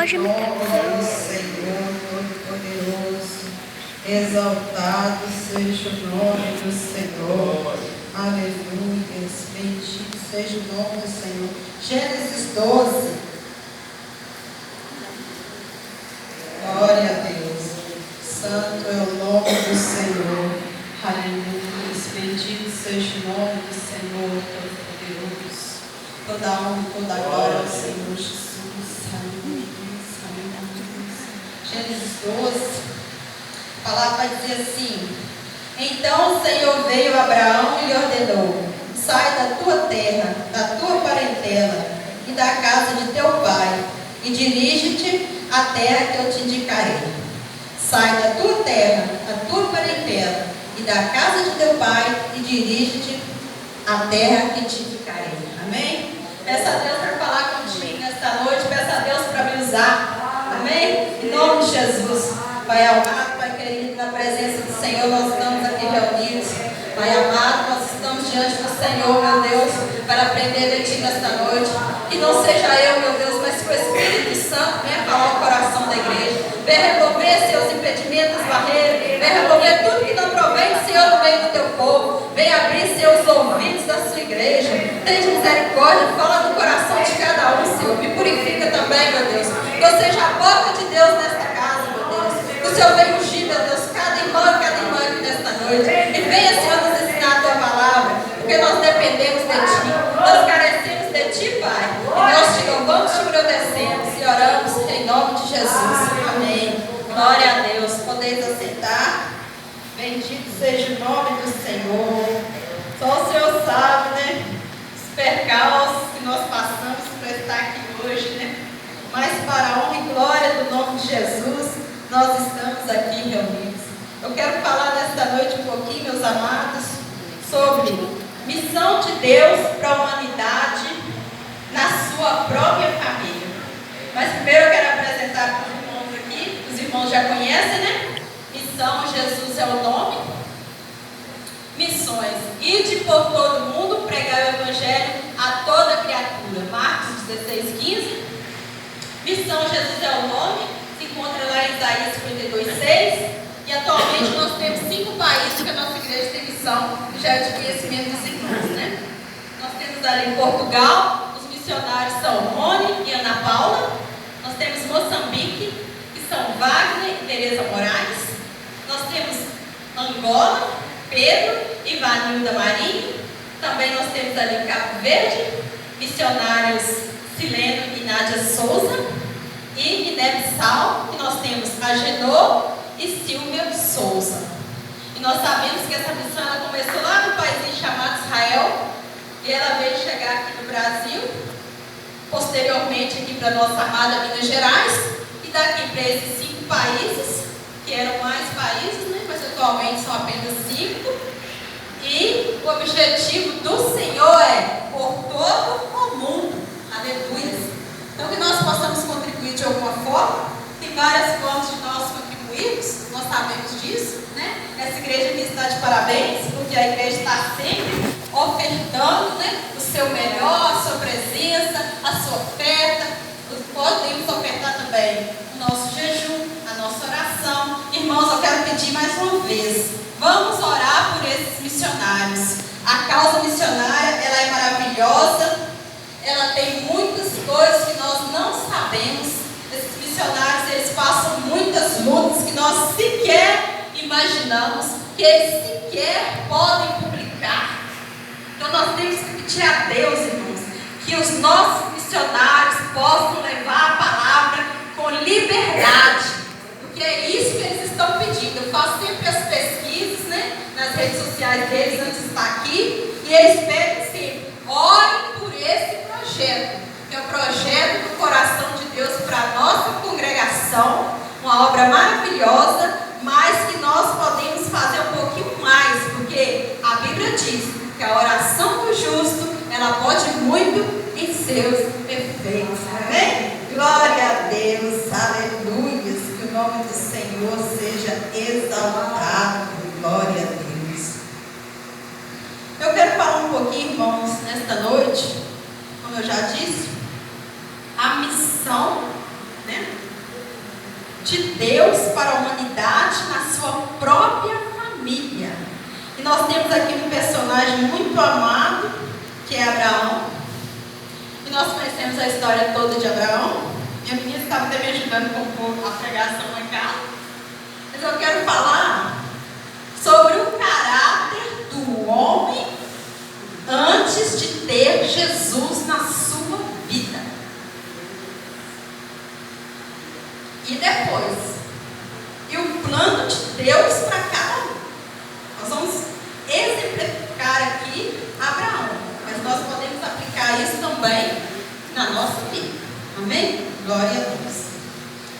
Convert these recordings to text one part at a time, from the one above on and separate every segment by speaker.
Speaker 1: pode me dar.
Speaker 2: Senhor Todo-Poderoso, exaltado seja o nome do Senhor. Aleluia, bendito seja o nome do Senhor. Gênesis 12. Glória a Deus. Santo é o nome do Senhor. Aleluia, bendito seja o nome do Senhor Todo-Poderoso. Toda a honra e toda a glória ao Senhor Jesus. Gênesis 12, a palavra vai dizer assim: então o Senhor veio a Abraão e lhe ordenou: sai da tua terra, da tua parentela e da casa de teu pai, e dirige-te à terra que eu te indicarei. Sai da tua terra, da tua parentela e da casa de teu pai, e dirige-te à terra que te indicarei. Amém? Peça a Deus para falar contigo nesta noite, peça a Deus para me usar. Amém? Em nome de Jesus. Pai amado, Pai querido, na presença do Senhor, nós estamos aqui reunidos. Pai amado, nós estamos diante do Senhor, meu Deus, para aprender de Ti nesta noite. Que não seja eu, meu Deus, mas que o Espírito Santo venha falar o coração da igreja. Venha remover seus impedimentos, barreiras. Venha remover tudo que não provém do Senhor no meio do Teu povo. Venha abrir seus ouvidos da sua igreja. Tenha misericórdia, fala no coração de cada um, Senhor. Me purifica também, meu Deus. Que eu seja a boca de Deus nesta casa, meu Deus. Que o Senhor venha ungir, meu Deus, cada irmã aqui nesta noite. E venha, Senhor, nos ensinar a Tua palavra. Porque nós dependemos de Ti. Nós carecemos de Ti, Pai. E nós te louvamos, te agradecemos e oramos em nome de Jesus. Amém. Glória a Deus. Podeis assentar. Bendito seja o nome do Senhor. Só o Senhor sabe, né? Os percalços que nós passamos para estar aqui hoje, né? Mas para a honra e glória do nome de Jesus, nós estamos aqui reunidos. Eu quero falar nesta noite um pouquinho, meus amados, sobre missão de Deus para a humanidade na sua própria família. Mas primeiro eu quero apresentar para os irmãos aqui. Os irmãos já conhecem, né? Missão, Jesus é o nome. Missões: ide por todo mundo, pregar o Evangelho a toda criatura. Marcos 16:15. Missão, Jesus é o nome. Se encontra lá em Isaías 52:6. E atualmente nós temos 5 países que a nossa igreja tem missão, que já é de conhecimento dos irmãos, né? Nós temos ali em Portugal, os missionários são Rony e Ana Paula. Nós temos Moçambique, que são Wagner e Tereza Moraes. Nós temos Angola, Pedro e Vanilda Marinho. Também nós temos ali em Cabo Verde, missionários Sileno e Nádia Souza. E Guiné-Bissau, que nós temos Agenor e Silvia Souza. E nós sabemos que essa missão ela começou lá no país chamado Israel. E ela veio chegar aqui no Brasil. Posteriormente aqui para a nossa amada Minas Gerais. E daqui para esses 5 países, que eram mais países, né? Mas atualmente são apenas 5. E o objetivo do Senhor é por todo o mundo. Aleluia. Então que nós possamos contribuir de alguma forma. Tem várias formas de nós contribuirmos. Nós sabemos disso, né? Essa igreja aqui está de parabéns, porque a igreja está sempre ofertando, né, o seu melhor, a sua presença, a sua oferta. Podemos ofertar também o nosso jejum, a nossa oração. Irmãos, eu quero pedir mais uma vez, vamos orar por esses missionários. A causa missionária, ela é maravilhosa, ela tem muitas coisas que nós não sabemos. Esses missionários, eles passam muitas lutas que nós sequer imaginamos, que eles sequer podem publicar. Então nós temos que pedir a Deus, irmãos, que os nossos missionários possam levar a palavra com liberdade, porque é isso que eles estão pedindo. Eu faço sempre as pesquisas, né, nas redes sociais deles antes de estar aqui, e eles pedem sempre: orem por esse projeto, que é o projeto do coração de Deus para a nossa congregação, uma obra maravilhosa, mas que nós podemos fazer um pouquinho mais, porque a Bíblia diz que a oração do justo, ela pode muito em seus efeitos. Amém? Glória a Deus, aleluia, que o nome do Senhor seja exaltado. Glória a Deus. Eu quero falar um pouquinho, irmãos, nesta noite, como eu já disse, a missão, né? de Deus para a humanidade na sua própria família. E nós temos aqui um personagem muito amado, que é Abraão. E nós conhecemos a história toda de Abraão. Minha menina estava até me ajudando com a pregação lá em casa. Mas eu quero falar sobre o caráter do homem antes de ter Jesus na sua vida. E depois. E o plano de Deus para cada um. Nós vamos exemplificar aqui Abraão. Mas nós podemos aplicar isso também na nossa vida. Amém? Glória a Deus.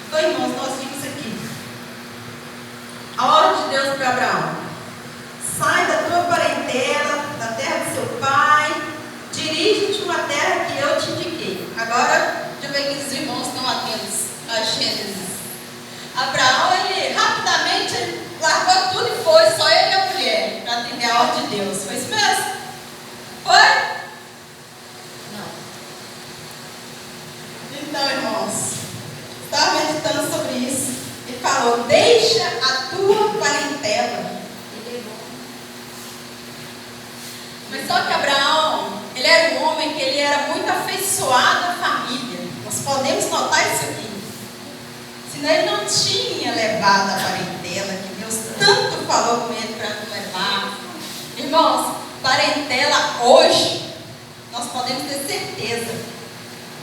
Speaker 2: Então, irmãos, nós vimos aqui a ordem de Deus para Abraão: sai da tua parentela, da terra do seu pai, dirige-te uma terra que eu te indiquei. Agora, deixa eu ver que os irmãos estão atentos a Gênesis. Abraão, ele rapidamente largou tudo e foi, só ele e a mulher, para atender a ordem de Deus. Foi isso mesmo? Foi? Então, irmãos, estava meditando sobre isso e falou: deixa a tua parentela. Mas só que Abraão, ele era um homem que ele era muito afeiçoado à família. Nós podemos notar isso aqui. Senão ele não tinha levado a parentela, que Deus tanto falou com ele para não levar. Irmãos, parentela hoje, nós podemos ter certeza,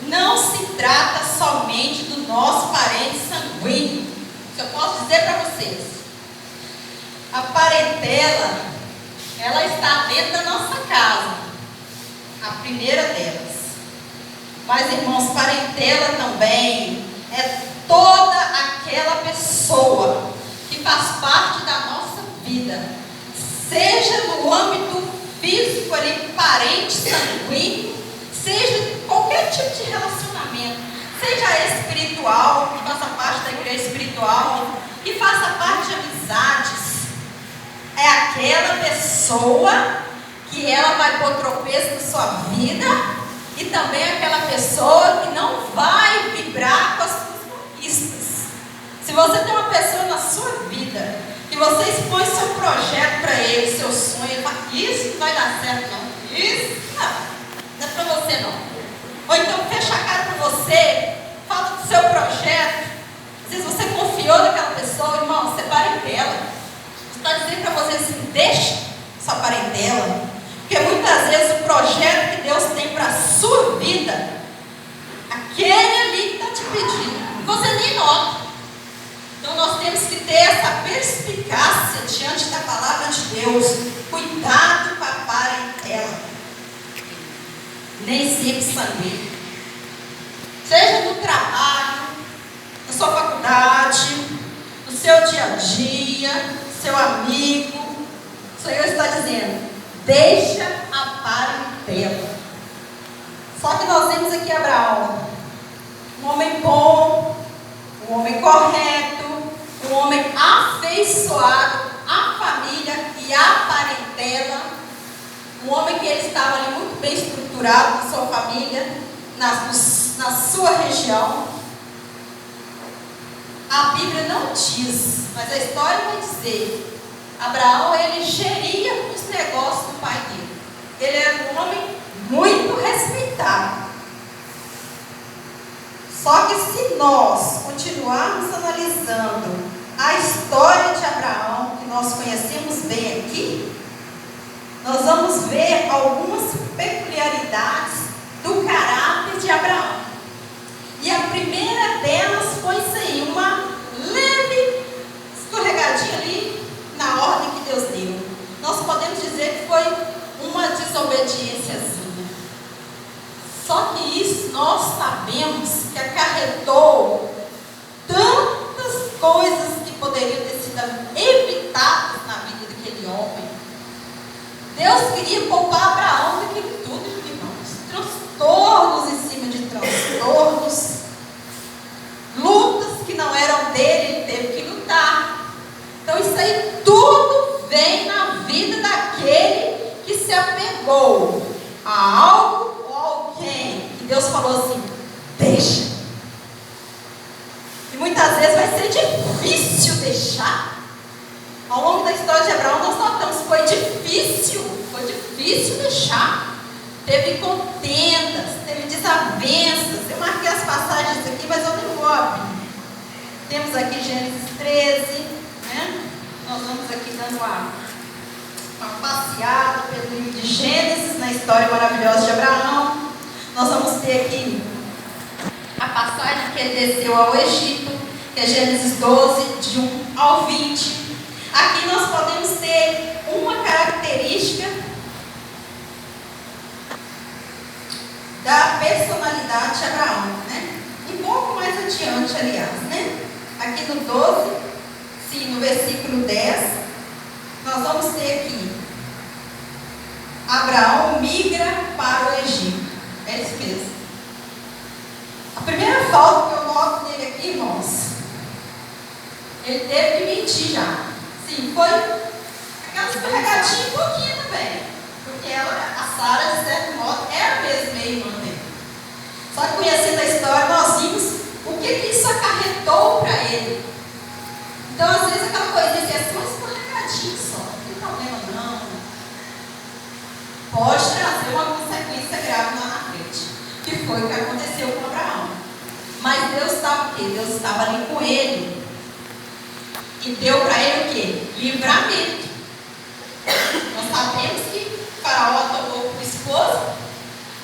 Speaker 2: não se trata somente do nosso parente sanguíneo. Isso eu posso dizer para vocês. A parentela, ela está dentro da nossa casa. A primeira delas. Mas, irmãos, parentela também é toda aquela pessoa que faz parte da nossa vida. Seja no âmbito físico ali, parente sanguíneo, seja qualquer tipo de relacionamento, seja espiritual, que faça parte da igreja espiritual, que faça parte de amizades. É aquela pessoa que ela vai pôr tropeço na sua vida, e também aquela pessoa que não vai vibrar com as suas conquistas. Se você tem uma pessoa na sua vida que você expõe seu projeto para ele, seu sonho, ele fala: isso não vai dar certo não, isso não é para você não. Ou então fecha a cara para você, fala do seu projeto. Às vezes você confiou naquela pessoa, irmão, você parentela. Você está dizendo para você assim: deixa sua parentela. Porque muitas vezes o projeto que Deus tem para a sua vida, aquele ali que está te pedindo, você nem nota. Então nós temos que ter essa perspicácia diante da palavra de Deus. Cuidado com a parentela. Nem sempre sanguíneo. Seja no trabalho, na sua faculdade, no seu dia a dia, seu amigo. O Senhor está dizendo: deixa a parentela. Só que nós vemos aqui Abraão, um homem bom, um homem correto, um homem afeiçoado à família e à parentela. Um homem que ele estava ali muito bem estruturado na sua família, na sua região. A Bíblia não diz, mas a história vai dizer: Abraão, ele geria os negócios do pai dele. Ele era um homem muito respeitado. Só que se nós continuarmos analisando a história de Abraão, que nós conhecemos bem aqui, nós vamos ver algumas peculiaridades do caráter de Abraão. E a primeira delas foi isso aí, uma leve escorregadinha ali na ordem que Deus deu. Nós podemos dizer que foi uma desobediênciazinha. Só que isso nós sabemos que acarretou tantas coisas que poderiam ter sido evitadas na vida daquele homem. Deus queria poupar Abraão daquilo tudo, irmãos. Transtornos em cima de transtornos. Lutas que não eram dele, ele teve que lutar. Então isso aí tudo vem na vida daquele que se apegou a algo ou alguém. E Deus falou assim: deixa. E muitas vezes vai ser difícil deixar. Ao longo da história de Abraão, nós notamos que foi difícil deixar. Teve contendas, teve desavenças. Eu marquei as passagens aqui, mas eu nem vou abrir. Temos aqui Gênesis 13, né? Nós vamos aqui dando uma passeada pelo livro de Gênesis, na história maravilhosa de Abraão. Nós vamos ter aqui a passagem que ele desceu ao Egito, que é Gênesis 12, de 1 ao 20. Aqui nós podemos ter uma característica da personalidade de Abraão, né? Um pouco mais adiante, aliás, né? Aqui no 12, sim, no versículo 10, nós vamos ter aqui: Abraão migra para o Egito. É isso mesmo. A primeira falta que eu noto nele aqui, irmãos, ele teve que mentir já. Sim, foi aquela escorregadinha um pouquinho também. Porque a Sara, de certo modo, era mesmo meio irmã dele. Só que conhecendo a história, nós vimos o que isso acarretou para ele. Então, às vezes, aquela coisa assim, é só uma escorregadinha só, não tem problema não. Pode trazer uma consequência grave lá na frente, que foi o que aconteceu com Abraão. Mas Deus estava o quê? Deus estava ali com ele. E deu para ele o quê? Livramento. Nós sabemos que Faraó tomou por esposa,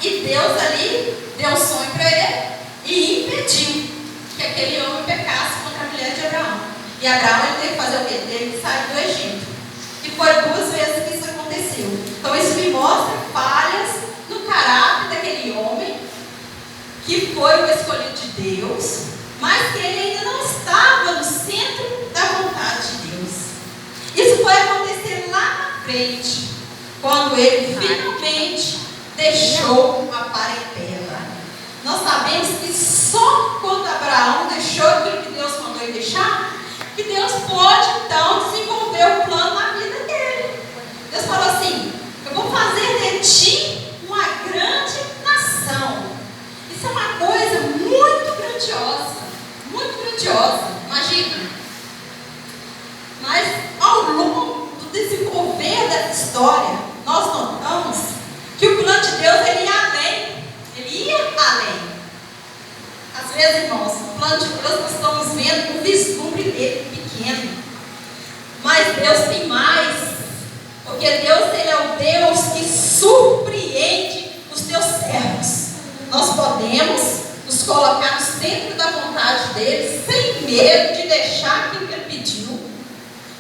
Speaker 2: e Deus ali deu um sonho para ele e impediu que aquele homem pecasse contra a mulher de Abraão. E Abraão ele teve que fazer o quê? Teve que sair do Egito. E foi 2 vezes que isso aconteceu. Então isso me mostra falhas no caráter daquele homem, que foi o escolhido de Deus, mas que ele ainda não estava no centro da vontade de Deus. Isso foi acontecer lá na frente, quando ele finalmente deixou a parentela. Nós sabemos que só quando Abraão deixou aquilo que Deus mandou ele deixar, que Deus pode então desenvolver o plano na vida dele. Deus falou assim: eu vou fazer de ti uma grande nação. Isso é uma coisa muito grandiosa, muito grandiosa. Imagina. Mas ao longo do desenvolver dessa história, nós notamos que o plano de Deus ele ia além. Ele ia além. Às vezes, irmãos, o plano de Deus nós estamos vendo um vislumbre dele pequeno. Mas Deus tem mais. Porque Deus ele é o Deus que surpreende os teus servos. Nós podemos nos colocar no centro da vontade dele, sem medo de deixar aquilo que ele pediu.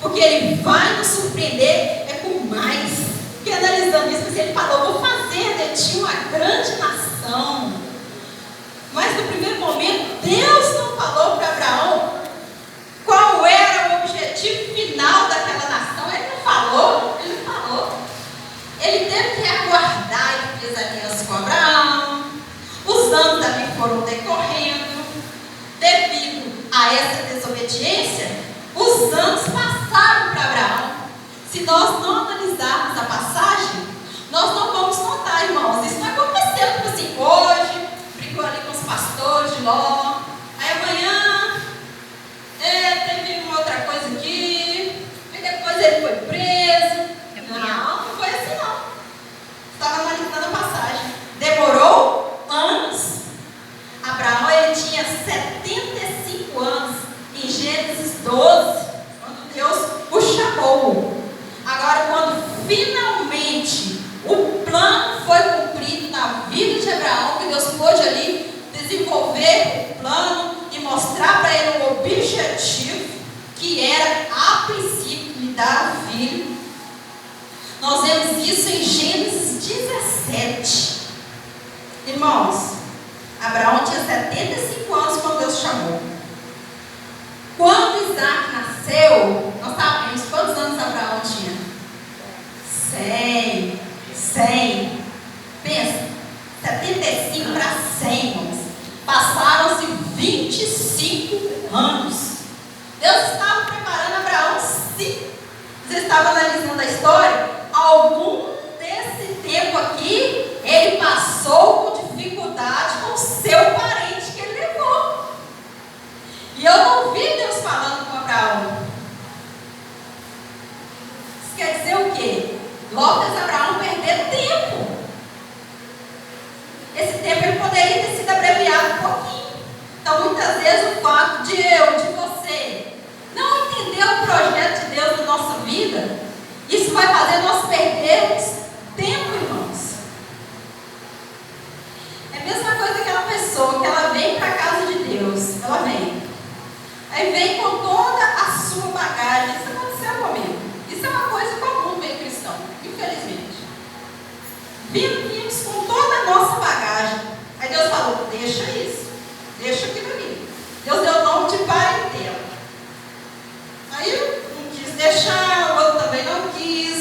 Speaker 2: Porque ele vai nos surpreender com mais. Porque analisando isso, ele falou: vou fazer de ti uma grande nação. Mas no primeiro momento, Deus não falou para Abraão qual era o objetivo final daquela nação. Ele não falou. Ele teve que aguardar. Ele fez aliança com Abraão. Os anos ali foram decorrendo. Devido a essa desobediência, os anos passaram para Abraão. Se nós não analisarmos a passagem, nós não vamos notar, irmãos. Isso não aconteceu tipo assim, hoje brigou ali com os pastores de Ló, aí amanhã teve uma outra coisa aqui, e depois ele foi preso. Não foi assim não. Estava analisando a passagem. Demorou anos. Abraão ele tinha 75 anos em Gênesis 12, quando Deus o chamou. Agora, quando finalmente o plano foi cumprido na vida de Abraão, que Deus pôde ali desenvolver o plano e mostrar para ele um objetivo, que era, a princípio, lhe dar um filho. Nós vemos isso em Gênesis 17. Irmãos, Abraão tinha 75 anos quando Deus chamou. Quando Isaac nasceu, nós sabemos quantos anos Abraão tinha? 100. Pensa, 75 para 100, irmãos. Passaram-se 25 anos. Deus estava preparando Abraão, sim. Você estava analisando a história? Algum desse tempo aqui, ele passou com dificuldade com o seu parente que ele levou. E eu não vi Deus falando com Abraão. Isso quer dizer o quê? Ló fez Abraão perder tempo. Esse tempo ele poderia ter sido abreviado um pouquinho. Então, muitas vezes, o fato de você, não entender o projeto de Deus na nossa vida, isso vai fazer nós perdermos tempo, irmãos. É a mesma coisa que aquela pessoa que ela vem para a casa de Deus. Ela vem. Aí vem com toda a sua bagagem. Isso aconteceu comigo. Isso é uma coisa comum no meio cristão, infelizmente. Vimos com toda a nossa bagagem. Aí Deus falou, deixa isso. Deixa aquilo ali. Deus deu o nome de parentela. Aí eu não quis deixar, o outro também não quis.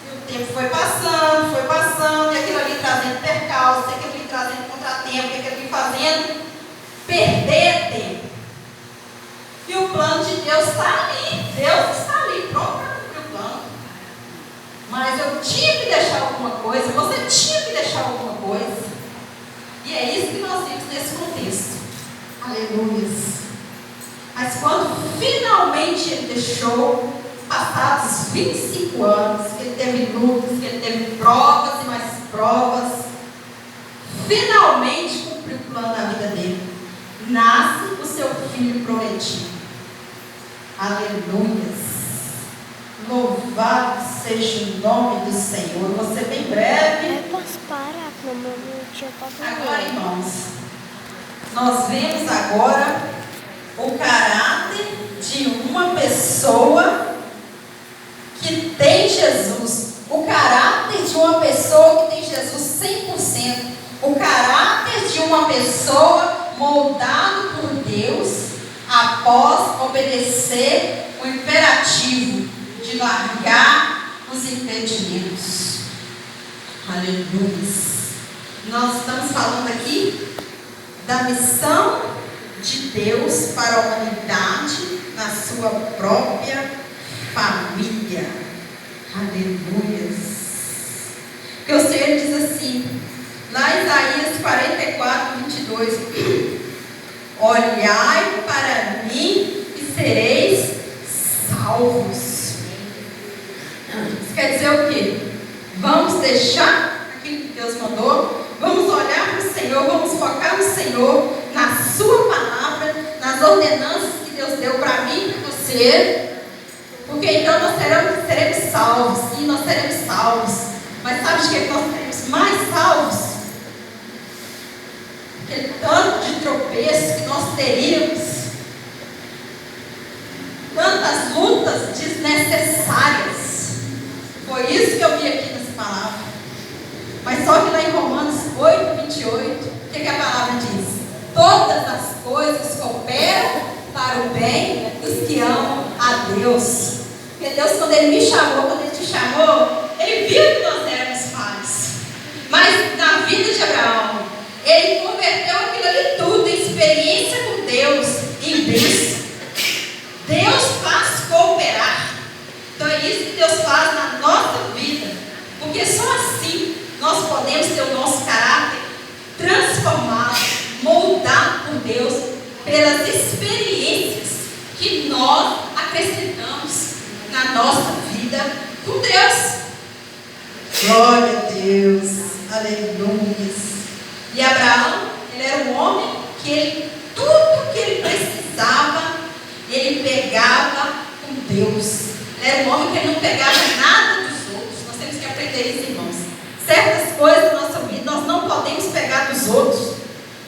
Speaker 2: E o tempo foi passando, e aquilo ali trazendo percalço, e aquilo ali trazendo contratempo, e aquilo ali fazendo perder tempo. E o plano de Deus está ali. Deus está ali, pronto para cumprir o plano. Mas eu tinha que deixar alguma coisa, você tinha que deixar alguma coisa. E é isso que nós vimos nesse contexto. Aleluia. Mas quando finalmente ele deixou, passados 25 anos, que ele teve lutas, que ele teve provas e mais provas, finalmente cumpriu o plano da vida dele. Nasce o seu filho prometido. Aleluia. Louvado seja o nome do Senhor. Vou ser bem breve.
Speaker 1: Eu posso parar, como eu não tinha passado.
Speaker 2: Agora, irmãos, nós vemos agora o caráter de uma pessoa que tem Jesus. O caráter de uma pessoa que tem Jesus 100%. O caráter de uma pessoa moldado por Deus após obedecer o imperativo de largar os impedimentos. Aleluia. Nós estamos falando aqui da missão de Deus para a humanidade na sua própria família. Aleluia. Porque o Senhor diz assim, lá em Isaías 44, 22, olhai para mim e sereis salvos. Isso quer dizer o quê? Vamos deixar aquilo que Deus mandou, vamos olhar para o Senhor, vamos focar no Senhor, na sua palavra, nas ordenanças que Deus deu para mim e para você, porque então nós seremos salvos. Sim, nós seremos salvos. Mas sabe de que nós seremos mais salvos? Aquele tanto de tropeços que nós teríamos, tantas lutas desnecessárias. Foi isso que eu vi aqui nessa palavra. Mas só que lá em Romanos 8, 28, o que a palavra diz? Todas as coisas cooperam para o bem dos que amam a Deus. Porque Deus, quando Ele me chamou, quando Ele te chamou, Ele viu que nós éramos falhos. Mas na vida de Abraão, ele converteu aquilo ali tudo em experiência com Deus, em bênção. Deus faz cooperar. Então é isso que Deus faz na nossa vida. Porque só assim nós podemos ter o nosso caráter transformado, moldado por Deus, pelas experiências que nós acrescentamos na nossa vida com Deus. Glória a Deus. Aleluia. E Abraão, ele era um homem que tudo que ele precisava, ele pegava com Deus. Ele era um homem que ele não pegava nada dos outros. Nós temos que aprender isso, irmãos. Certas coisas na nossa vida nós não podemos pegar dos outros,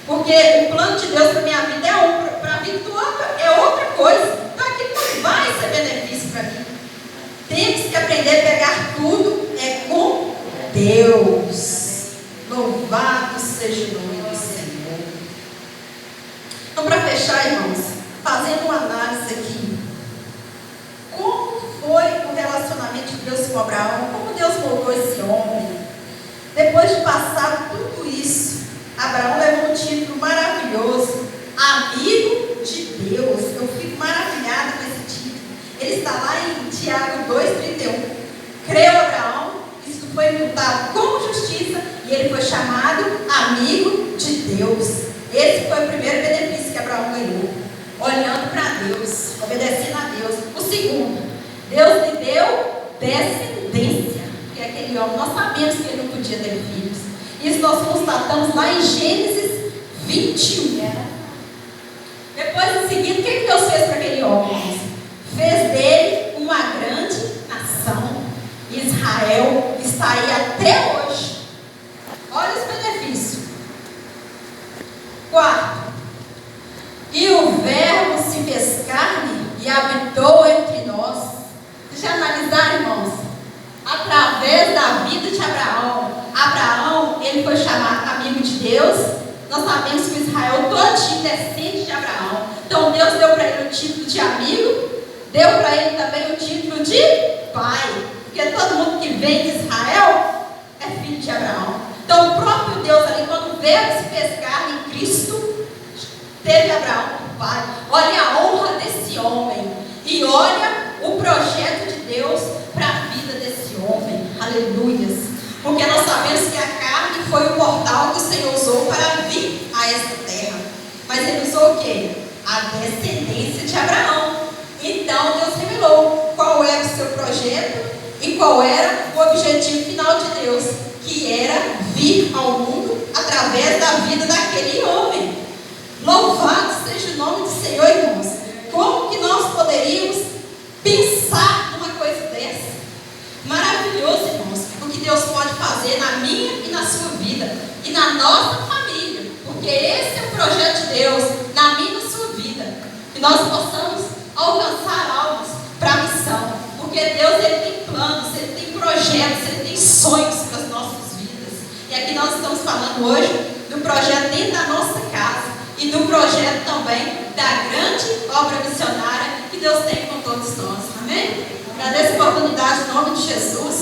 Speaker 2: porque o plano de Deus para a minha vida é um, para a vida do outro é outra coisa. Então aquilo não vai ser benefício para mim. Temos que aprender a pegar tudo com Deus. Louvado seja o nome do Senhor. Então, para fechar, irmãos, fazendo uma análise aqui, como foi o relacionamento de Deus com Abraão? Como Deus moldou esse homem? Depois de passar tudo isso, Abraão levou um título maravilhoso, amigo de Deus. Eu fico maravilhada com esse título. Ele está lá em Tiago 2,31. Creu Abraão, isso foi imputado como justiça, e ele foi chamado amigo de Deus. Esse foi o primeiro benefício que Abraão ganhou. Olhando para Deus, obedecendo a Deus. O segundo, Deus lhe deu descendência, porque aquele homem, nós sabemos que ele não podia ter filhos. Isso nós constatamos lá em Gênesis 21. Depois, em seguida, o que Deus fez para aquele homem? Fez dele uma grande nação. Israel está aí até hoje. Olha os benefícios. Quarto, e o verbo se fez carne e habitou entre nós. Deixa eu analisar, irmãos. Através da vida de Abraão. Abraão, ele foi chamado amigo de Deus. Nós sabemos que Israel todinho descende de Abraão. Então Deus deu para ele o título de amigo. Deu para ele também o título de pai. Porque todo mundo que vem de Israel é filho de Abraão. Então o próprio Deus ali, quando o verbo se fez carne em Cristo, teve Abraão como pai. Olha a honra desse homem. E olha o projeto de Deus para a vida desse homem. Aleluias. Porque nós sabemos que a carne foi o portal que o Senhor usou para vir a esta terra. Mas ele usou o quê? A descendência de Abraão. Então Deus revelou qual era o seu projeto e qual era o objetivo final de Deus, que era vir ao mundo através da vida daquele homem. Louvado seja o nome do Senhor, irmãos. Como que nós poderíamos pensar numa coisa dessa? Maravilhoso, irmãos, o que Deus pode fazer na minha e na sua vida e na nossa família, porque esse é o projeto de Deus na minha e na sua vida, que nós possamos alcançar almas para a missão, porque Deus, ele tem planos, ele tem projetos, ele tem sonhos para as nossas vidas. E aqui nós estamos falando hoje do projeto dentro da nossa casa e do projeto também da grande obra missionária que Deus tem com todos nós. Amém? Agradeço a oportunidade em nome de Jesus.